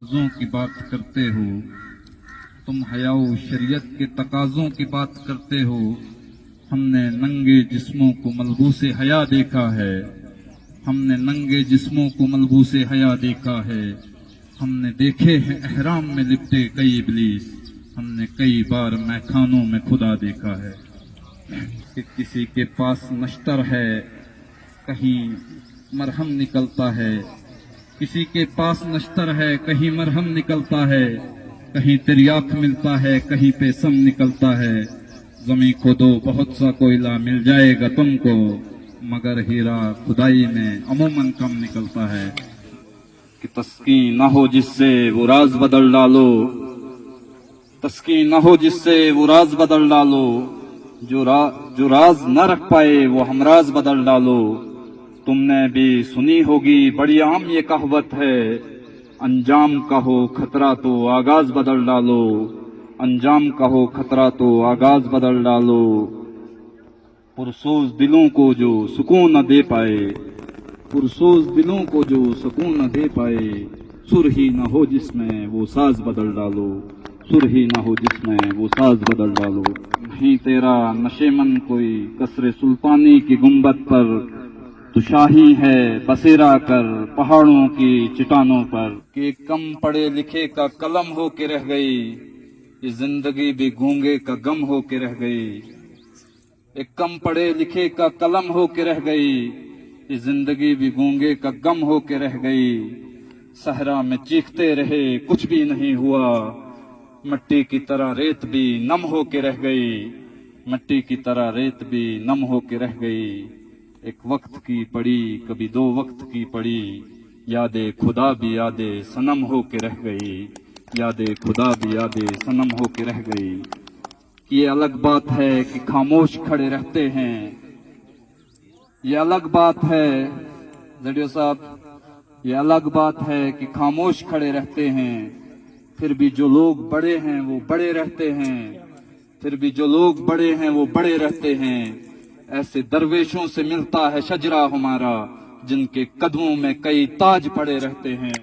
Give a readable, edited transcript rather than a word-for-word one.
तकाज़ों की बात करते हो तुम, हयाओ शरीयत के तकाज़ों की बात करते हो। हमने नंगे जिस्मों को मलबूसे हया देखा है, हमने नंगे जिस्मों को मलबूसे हया देखा है। हमने देखे हैं एहराम में लिपटे कई इब्लीस, हमने कई बार मैखानों में खुदा देखा है। कि किसी के पास नश्तर है कहीं मरहम निकलता है, किसी के पास नश्तर है कहीं मरहम निकलता है। कहीं तिर्याक मिलता है कहीं पे सम निकलता है। ज़मीं खोदो बहुत सा कोयला मिल जाएगा तुमको, मगर हीरा खुदाई में अमूमन कम निकलता है। कि तस्कीन ना हो जिससे वो राज बदल डालो, तस्कीन ना हो जिससे वो राज बदल डालो। जो राज न रख पाए वो हमराज बदल डालो। तुमने भी सुनी होगी बड़ी आम ये कहावत है, अंजाम का हो खतरा तो आगाज बदल डालो। अंजाम का हो खतरा तो आगाज बदल डालो। पुरसोज दिलों को जो सुकून न दे पाए, पुरसोज दिलों को जो सुकून न दे पाए। सुर ही न हो जिसमें वो साज बदल डालो, सुर ही न हो जिसमें वो साज बदल डालो। नहीं तेरा नशेमन कोई कसरे सुल्तानी की गुंबद पर, तो शाही है बसेरा कर पहाड़ों की चट्टानों पर। कि कम पढ़े लिखे का कलम हो के रह गई, ये जिंदगी भी गूंगे का गम हो के रह गई। एक कम पढ़े लिखे का कलम हो के रह गई, ये जिंदगी भी गूंगे का गम हो के रह गई। सहरा में चीखते रहे कुछ भी नहीं हुआ, मिट्टी की तरह रेत भी नम हो के रह गई। मिट्टी की तरह रेत भी नम हो के रह गई। एक वक्त की पड़ी कभी दो वक्त की पड़ी, यादें खुदा भी यादें सनम हो के रह गई। यादें खुदा भी यादें सनम हो के रह गई। ये अलग बात है कि खामोश खड़े रहते हैं, ये अलग बात है जडियो साहब, ये अलग बात है कि खामोश खड़े रहते हैं। फिर भी जो लोग बड़े हैं वो बड़े रहते हैं, फिर भी जो लोग बड़े हैं वो बड़े रहते हैं। ऐसे दरवेशों से मिलता है शजरा हमारा, जिनके कदमों में कई ताज पड़े रहते हैं।